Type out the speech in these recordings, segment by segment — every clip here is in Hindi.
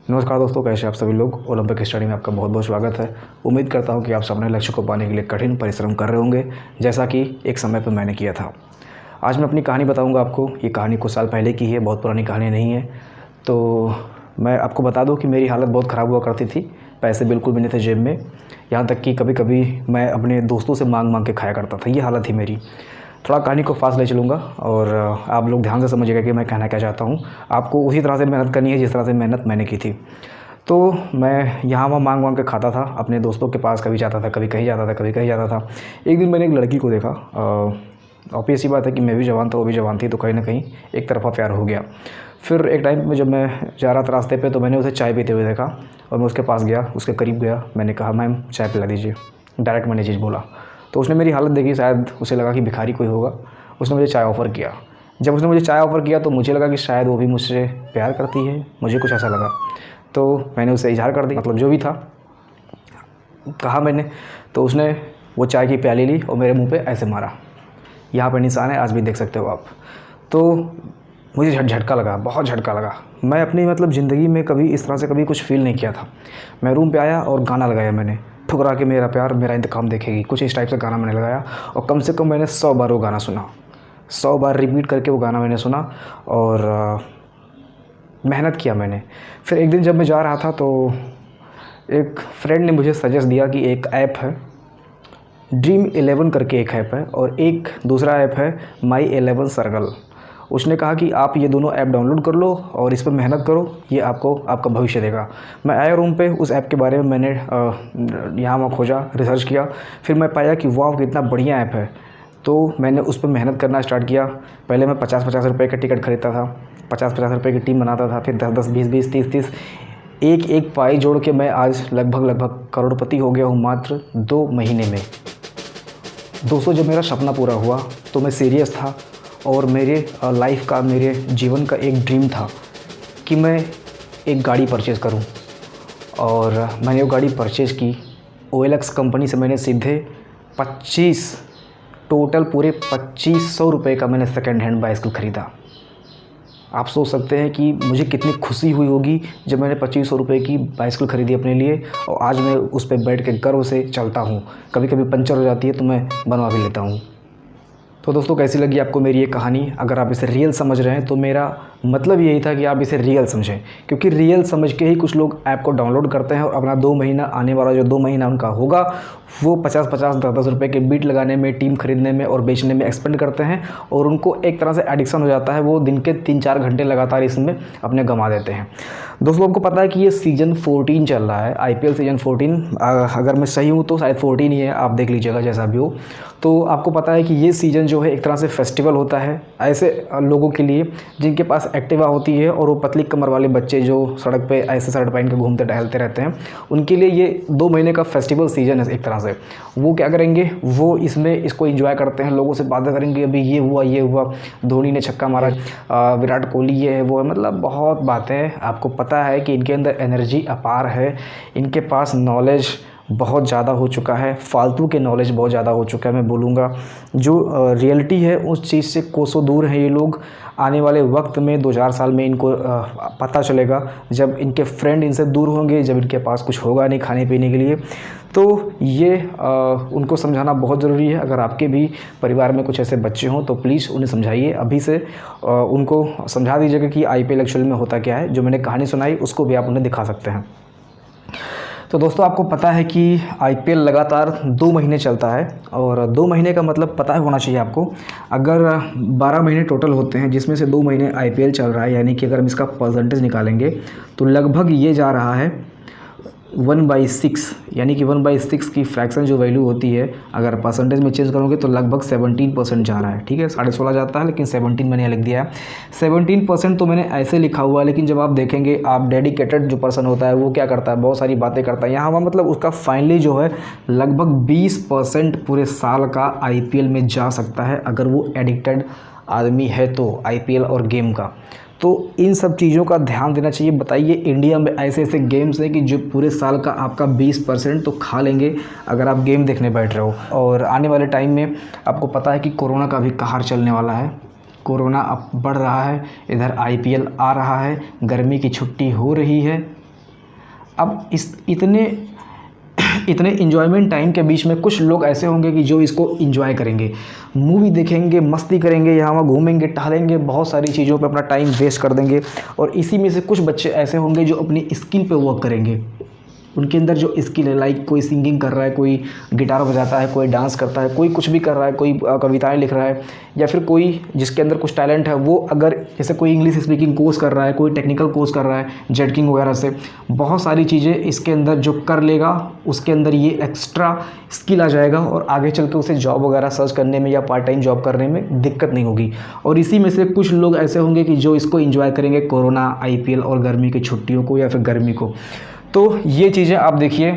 नमस्कार दोस्तों, कैसे आप सभी लोग। ओलंपिक स्टडी में आपका बहुत बहुत स्वागत है। उम्मीद करता हूं कि आप सब अपने लक्ष्य को पाने के लिए कठिन परिश्रम कर रहे होंगे, जैसा कि एक समय पर मैंने किया था। आज मैं अपनी कहानी बताऊंगा आपको। ये कहानी कुछ साल पहले की है, बहुत पुरानी कहानी नहीं है। तो मैं आपको बता दूं कि मेरी हालत बहुत ख़राब हुआ करती थी। पैसे बिल्कुल भी नहीं थे जेब में, यहाँ तक कि कभी कभी मैं अपने दोस्तों से मांग मांग के खाया करता था। ये हालत थी मेरी। थोड़ा कहानी को फास्ट ले चलूँगा और आप लोग ध्यान से समझिएगा कि मैं कहना क्या चाहता हूँ। आपको उसी तरह से मेहनत करनी है जिस तरह से मेहनत मैंने की थी। तो मैं यहाँ वहाँ मांग मांग के खाता था अपने दोस्तों के पास। कभी जाता था, कभी कहीं जाता था, कभी कहीं जाता था। एक दिन मैंने एक लड़की को देखा। ऑब्वियस सी बात है कि मैं भी जवान था, वो भी जवान थी, तो कहीं ना कहीं एक तरफा प्यार हो गया। फिर एक टाइम में जब मैं जा रहा था रास्ते पे, तो मैंने उसे चाय पीते हुए देखा और मैं उसके पास गया, उसके करीब गया। मैंने कहा, मैम चाय पिला दीजिए। डायरेक्ट मैंने चीज़ बोला। तो उसने मेरी हालत देखी, शायद उसे लगा कि भिखारी कोई होगा। उसने मुझे चाय ऑफ़र किया। जब उसने मुझे चाय ऑफ़र किया तो मुझे लगा कि शायद वो भी मुझसे प्यार करती है, मुझे कुछ ऐसा लगा। तो मैंने उसे इजहार कर दिया, मतलब जो भी था कहा मैंने। तो उसने वो चाय की प्याली ली और मेरे मुंह पे ऐसे मारा। यहाँ पे निशान है, आज भी देख सकते हो आप। तो मुझे झटका लगा, बहुत झटका लगा। मैं अपनी ज़िंदगी में कभी इस तरह से कभी कुछ फ़ील नहीं किया था। मैं रूम पे आया और गाना लगाया मैंने, ठुकरा के मेरा प्यार मेरा इंतकाम देखेगी, कुछ इस टाइप से गाना मैंने लगाया। और कम से कम मैंने 100 बार वो गाना सुना, 100 बार रिपीट करके वो गाना मैंने सुना और मेहनत किया मैंने। फिर एक दिन जब मैं जा रहा था तो एक फ्रेंड ने मुझे सजेस्ट दिया कि एक ऐप है ड्रीम 11 करके, एक ऐप है, और एक दूसरा ऐप है माई 11 सर्कल। उसने कहा कि आप ये दोनों ऐप डाउनलोड कर लो और इस पर मेहनत करो, ये आपको आपका भविष्य देगा। मैं आया रूम पे, उस ऐप के बारे में मैंने यहाँ वहाँ खोजा, रिसर्च किया। फिर मैं पाया कि वाह कितना बढ़िया ऐप है। तो मैंने उस पर मेहनत करना स्टार्ट किया। पहले मैं 50-50 रुपये का टिकट खरीदता था, 50-50 रुपये की टीम बनाता था, फिर 10-10, 20-20, 30-30, एक पाई जोड़ के मैं आज लगभग करोड़पति हो गया हूँ मात्र 2 महीने में। दोस्तों, जब मेरा सपना पूरा हुआ तो मैं सीरियस था और मेरे लाइफ का, मेरे जीवन का एक ड्रीम था कि मैं एक गाड़ी परचेज़ करूं। और मैंने वो गाड़ी परचेज़ की। OLX कंपनी से मैंने सीधे 25, टोटल पूरे 2500 रुपये का मैंने सेकेंड हैंड बाइसिकल ख़रीदा। आप सोच सकते हैं कि मुझे कितनी खुशी हुई होगी जब मैंने 2500 रुपये की बाइसिकल ख़रीदी अपने लिए, और आज मैं उस पर बैठ के गर्व से चलता हूँ। कभी कभी पंचर हो जाती है तो मैं बनवा भी लेता हूँ। तो दोस्तों, कैसी लगी आपको मेरी ये कहानी? अगर आप इसे रियल समझ रहे हैं तो मेरा मतलब यही था कि आप इसे रियल समझें, क्योंकि रियल समझ के ही कुछ लोग ऐप को डाउनलोड करते हैं और अपना 2 महीना, आने वाला जो 2 महीना उनका होगा, वो 50-50, 10-10 रुपये के बीट लगाने में, टीम खरीदने में और बेचने में एक्सपेंड करते हैं। और उनको एक तरह से एडिक्शन हो जाता है, वो दिन के 3-4 घंटे लगातार इसमें अपने गंवा देते हैं। दोस्तों, आपको पता है कि ये सीज़न 14 चल रहा है, IPL सीज़न 14। अगर मैं सही हूँ तो शायद 14 ही है, आप देख लीजिएगा जैसा भी हो। तो आपको पता है कि ये सीज़न जो है एक तरह से फेस्टिवल होता है ऐसे लोगों के लिए जिनके पास एक्टिवा होती है और वो पतली कमर वाले बच्चे जो सड़क पे ऐसे शर्ट पहन के घूमते टहलते रहते हैं, उनके लिए ये 2 महीने का फेस्टिवल सीज़न है एक तरह से। वो क्या करेंगे, वो इसको एंजॉय करते हैं, लोगों से बातें करेंगे, अभी ये हुआ, धोनी ने छक्का मारा, विराट कोहली ये है वो है, मतलब बहुत बातें। आपको पता है कि इनके अंदर एनर्जी अपार है, इनके पास नॉलेज बहुत ज़्यादा हो चुका है, फालतू के नॉलेज बहुत ज़्यादा हो चुका है। मैं बोलूँगा जो रियलिटी है उस चीज़ से कोसों दूर हैं ये लोग। आने वाले वक्त में 2-4 साल में इनको पता चलेगा, जब इनके फ्रेंड इनसे दूर होंगे, जब इनके पास कुछ होगा नहीं खाने पीने के लिए। तो ये उनको समझाना बहुत ज़रूरी है। अगर आपके भी परिवार में कुछ ऐसे बच्चे हों तो प्लीज़ उन्हें समझाइए, अभी से उनको समझा दीजिएगा कि IPL एक्चुअल में होता क्या है। जो मैंने कहानी सुनाई उसको भी आप उन्हें दिखा सकते हैं। तो दोस्तों, आपको पता है कि IPL लगातार 2 महीने चलता है, और 2 महीने का मतलब पता होना चाहिए आपको। अगर 12 महीने टोटल होते हैं जिसमें से 2 महीने IPL चल रहा है, यानी कि अगर हम इसका परसेंटेज निकालेंगे तो लगभग ये जा रहा है 1/6, यानी कि 1/6 की फ्रैक्शन जो वैल्यू होती है, अगर परसेंटेज में चेंज करोगे तो लगभग 17% जा रहा है। ठीक है, 16.5 जाता है, लेकिन 17 मैंने लिख दिया है। 17% तो मैंने ऐसे लिखा हुआ है, लेकिन जब आप देखेंगे, आप डेडिकेटेड जो पर्सन होता है वो क्या करता है, बहुत सारी बातें करता है। यहाँ मतलब उसका फाइनली जो है लगभग 20% पूरे साल का IPL में जा सकता है, अगर वो एडिक्टेड आदमी है तो IPL और गेम का। तो इन सब चीज़ों का ध्यान देना चाहिए। बताइए, इंडिया में ऐसे ऐसे गेम्स हैं कि जो पूरे साल का आपका 20% तो खा लेंगे अगर आप गेम देखने बैठ रहे हो। और आने वाले टाइम में आपको पता है कि कोरोना का भी कहर चलने वाला है। कोरोना अब बढ़ रहा है, इधर IPL आ रहा है, गर्मी की छुट्टी हो रही है, अब इस इतने इन्जॉयमेंट टाइम के बीच में कुछ लोग ऐसे होंगे कि जो इसको इन्जॉय करेंगे, मूवी देखेंगे, मस्ती करेंगे, यहाँ वहाँ घूमेंगे, टहलेंगे, बहुत सारी चीज़ों पे अपना टाइम वेस्ट कर देंगे। और इसी में से कुछ बच्चे ऐसे होंगे जो अपनी स्किल पे वर्क करेंगे। उनके अंदर जो स्किल है, लाइक कोई सिंगिंग कर रहा है, कोई गिटार बजाता है, कोई डांस करता है, कोई कुछ भी कर रहा है, कोई कविताएं लिख रहा है, या फिर कोई जिसके अंदर कुछ टैलेंट है वो अगर जैसे कोई इंग्लिश स्पीकिंग कोर्स कर रहा है, कोई टेक्निकल कोर्स कर रहा है, जेटकिंग वगैरह से बहुत सारी चीज़ें इसके अंदर जो कर लेगा, उसके अंदर ये एक्स्ट्रा स्किल आ जाएगा और आगे चल के उसे जॉब वगैरह सर्च करने में या पार्ट टाइम जॉब करने में दिक्कत नहीं होगी। और इसी में से कुछ लोग ऐसे होंगे कि जो इसको एंजॉय करेंगे कोरोना, IPL और गर्मी की छुट्टियों को या फिर गर्मी को। तो ये चीज़ें आप देखिए,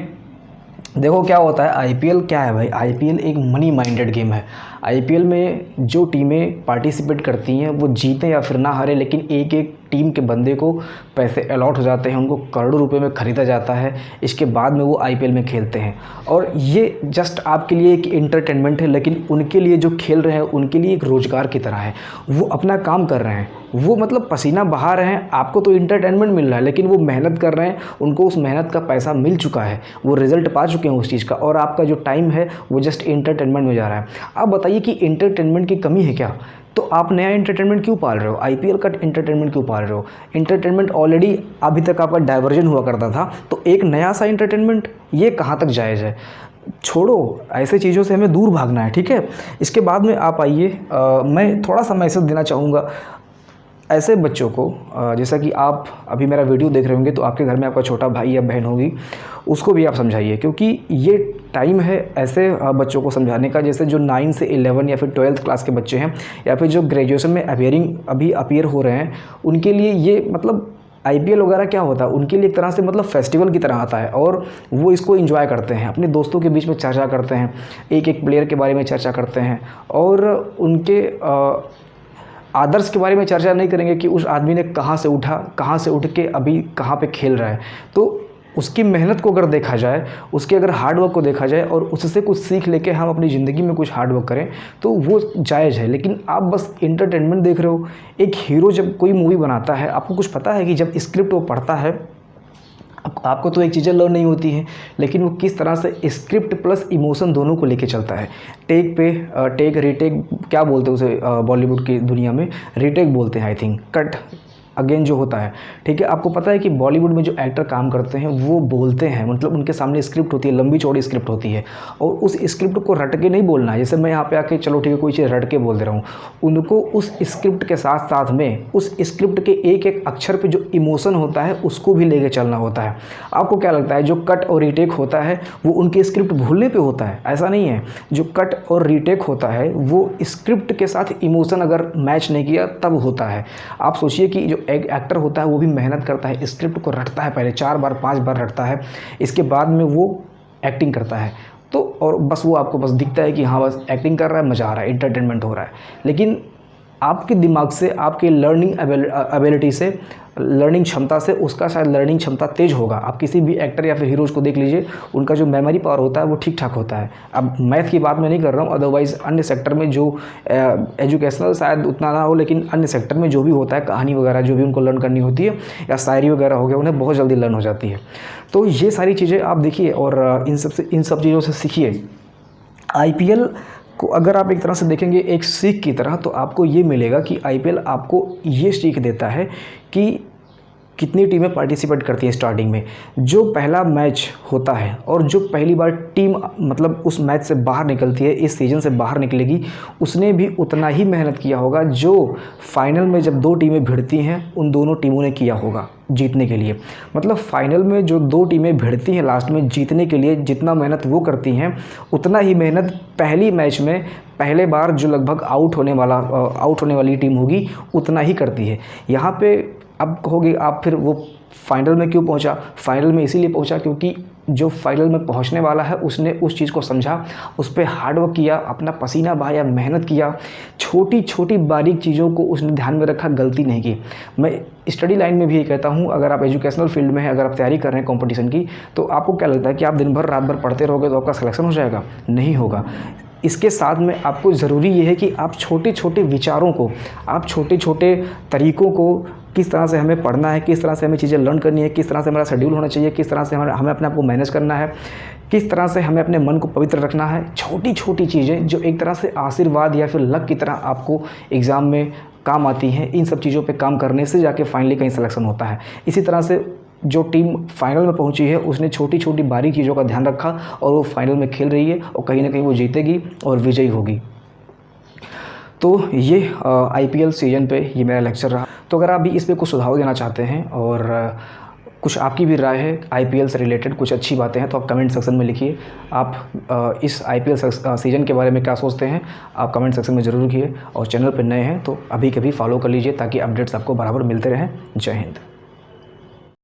देखो क्या होता है। IPL क्या है भाई? IPL एक मनी माइंडेड गेम है। IPL में जो टीमें पार्टिसिपेट करती हैं वो जीतें या फिर ना हारे, लेकिन एक एक टीम के बंदे को पैसे अलॉट हो जाते हैं, उनको करोड़ों रुपए में ख़रीदा जाता है। इसके बाद में वो IPL में खेलते हैं और ये जस्ट आपके लिए एक एंटरटेनमेंट है, लेकिन उनके लिए जो खेल रहे हैं उनके लिए एक रोज़गार की तरह है। वो अपना काम कर रहे हैं, वो मतलब पसीना बहा रहे हैं। आपको तो एंटरटेनमेंट मिल रहा है, लेकिन वो मेहनत कर रहे हैं, उनको उस मेहनत का पैसा मिल चुका है, वो रिज़ल्ट पा चुके हैं उस चीज़ का, और आपका जो टाइम है वो जस्ट एंटरटेनमेंट में जा रहा है। आप बताइए कि एंटरटेनमेंट की कमी है क्या? तो आप नया एंटरटेनमेंट क्यों पाल रहे हो? IPL का एंटरटेनमेंट क्यों पाल रहे हो? एंटरटेनमेंट ऑलरेडी अभी तक आपका डाइवर्जन हुआ करता था, तो एक नया सा एंटरटेनमेंट ये कहाँ तक जायज़ है? छोड़ो, ऐसे चीज़ों से हमें दूर भागना है, ठीक है। इसके बाद में आप आइए, मैं थोड़ा सा मैसेज देना चाहूँगा ऐसे बच्चों को। जैसा कि आप अभी मेरा वीडियो देख रहे होंगे तो आपके घर में आपका छोटा भाई या बहन होगी, उसको भी आप समझाइए, क्योंकि ये टाइम है ऐसे बच्चों को समझाने का जैसे जो 9 से 11 या फिर 12th क्लास के बच्चे हैं, या फिर जो ग्रेजुएशन में अभी अपीयर हो रहे हैं, उनके लिए ये मतलब IPL वगैरह क्या होता है, उनके लिए एक तरह से मतलब फेस्टिवल की तरह आता है और वो इसको एंजॉय करते हैं, अपने दोस्तों के बीच में चर्चा करते हैं, एक एक प्लेयर के बारे में चर्चा करते हैं और उनके आदर्श के बारे में चर्चा नहीं करेंगे कि उस आदमी ने कहाँ से उठा, कहाँ से उठ के अभी कहाँ पे खेल रहा है। तो उसकी मेहनत को अगर देखा जाए, उसके अगर हार्डवर्क को देखा जाए और उससे कुछ सीख लेके हम अपनी ज़िंदगी में कुछ हार्डवर्क करें तो वो जायज़ है। लेकिन आप बस एंटरटेनमेंट देख रहे हो। एक हीरो जब कोई मूवी बनाता है, आपको कुछ पता है कि जब स्क्रिप्ट वो पढ़ता है, आपको तो एक चीज़ें लर्न नहीं होती हैं, लेकिन वो किस तरह से स्क्रिप्ट प्लस इमोशन दोनों को लेके चलता है। टेक पे टेक रीटेक क्या बोलते हैं उसे, बॉलीवुड की दुनिया में रीटेक बोलते हैं, आई थिंक, कट अगेन जो होता है, ठीक है। आपको पता है कि बॉलीवुड में जो एक्टर काम करते हैं वो बोलते हैं, मतलब उनके सामने स्क्रिप्ट होती है, लंबी चौड़ी स्क्रिप्ट होती है, और उस स्क्रिप्ट को रट के नहीं बोलना है। जैसे मैं यहाँ पे आके चलो ठीक है कोई चीज़ रट के बोल दे रहा हूँ, उनको उस स्क्रिप्ट के साथ साथ में उस स्क्रिप्ट के एक एक अक्षर पे जो इमोशन होता है उसको भी लेके चलना होता है। आपको क्या लगता है जो कट और रीटेक होता है वो उनके स्क्रिप्ट भूलने पे होता है? ऐसा नहीं है। जो कट और रीटेक होता है वो स्क्रिप्ट के साथ इमोशन अगर मैच नहीं किया तब होता है। आप सोचिए कि जो एक एक्टर होता है वो भी मेहनत करता है, स्क्रिप्ट को रटता है, पहले 4 बार 5 बार रटता है, इसके बाद में वो एक्टिंग करता है। तो और बस वो आपको बस दिखता है कि हाँ बस एक्टिंग कर रहा है, मज़ा आ रहा है, एंटरटेनमेंट हो रहा है। लेकिन आपके दिमाग से, आपके लर्निंग एबिलिटी से, लर्निंग क्षमता से उसका शायद लर्निंग क्षमता तेज़ होगा। आप किसी भी एक्टर या फिर हीरोज़ को देख लीजिए, उनका जो मेमोरी पावर होता है वो ठीक ठाक होता है। अब मैथ की बात मैं नहीं कर रहा हूँ, अदरवाइज़ अन्य सेक्टर में जो एजुकेशनल शायद उतना ना हो, लेकिन अन्य सेक्टर में जो भी होता है, कहानी वगैरह जो भी उनको लर्न करनी होती है या शायरी वगैरह हो गया, उन्हें बहुत जल्दी लर्न हो जाती है। तो ये सारी चीज़ें आप देखिए और इन सब चीज़ों से सीखिए। IPL को अगर आप एक तरह से देखेंगे एक सीख की तरह, तो आपको ये मिलेगा कि IPL आपको ये सीख देता है कि कितनी टीमें पार्टिसिपेट करती हैं स्टार्टिंग में। जो पहला मैच होता है और जो पहली बार टीम मतलब उस मैच से बाहर निकलती है, इस सीज़न से बाहर निकलेगी, उसने भी उतना ही मेहनत किया होगा जो फाइनल में जब 2 टीमें भिड़ती हैं उन दोनों टीमों ने किया होगा जीतने के लिए। मतलब फाइनल में जो 2 टीमें भिड़ती हैं लास्ट में जीतने के लिए, जितना मेहनत वो करती हैं उतना ही मेहनत पहली मैच में पहले बार जो लगभग आउट होने वाली टीम होगी उतना ही करती है। यहाँ पे अब कहोगे आप फिर वो फाइनल में क्यों पहुंचा? फाइनल में इसीलिए पहुंचा क्योंकि जो फाइनल में पहुंचने वाला है उसने उस चीज़ को समझा, उस पर हार्डवर्क किया, अपना पसीना बहाया, मेहनत किया, छोटी छोटी बारीक चीज़ों को उसने ध्यान में रखा, गलती नहीं की। मैं स्टडी लाइन में भी ये कहता हूँ, अगर आप एजुकेशनल फील्ड में हैं, अगर आप तैयारी कर रहे हैं कंपटीशन की, तो आपको क्या लगता है कि आप दिन भर रात भर पढ़ते रहोगे तो आपका सिलेक्शन हो जाएगा? नहीं होगा। इसके साथ में आपको ज़रूरी ये है कि आप छोटे छोटे विचारों को, आप छोटे छोटे तरीक़ों को किस तरह से हमें पढ़ना है, किस तरह से हमें चीज़ें लर्न करनी है, किस तरह से हमारा शेड्यूल होना चाहिए, किस तरह से हमें अपने आप को मैनेज करना है, किस तरह से हमें अपने मन को पवित्र रखना है। छोटी छोटी चीज़ें जो एक तरह से आशीर्वाद या फिर लक की तरह आपको एग्ज़ाम में काम आती हैं, इन सब चीज़ों पे काम करने से जाके फाइनली कहीं सिलेक्शन होता है। इसी तरह से जो टीम फाइनल में पहुंची है उसने छोटी छोटी बारीक चीज़ों का ध्यान रखा और वो फाइनल में खेल रही है और कहीं ना कहीं वो जीतेगी और विजयी होगी। तो ये IPL सीज़न पे ये मेरा लेक्चर रहा। तो अगर आप भी इस पे कुछ सुझाव देना चाहते हैं और कुछ आपकी भी राय है IPL से रिलेटेड, कुछ अच्छी बातें हैं, तो आप कमेंट सेक्शन में लिखिए। आप इस IPL सीज़न के बारे में क्या सोचते हैं, आप कमेंट सेक्शन में ज़रूर लिखिए। और चैनल पर नए हैं तो अभी कभी फॉलो कर लीजिए ताकि अपडेट्स आपको बराबर मिलते रहें। जय हिंद।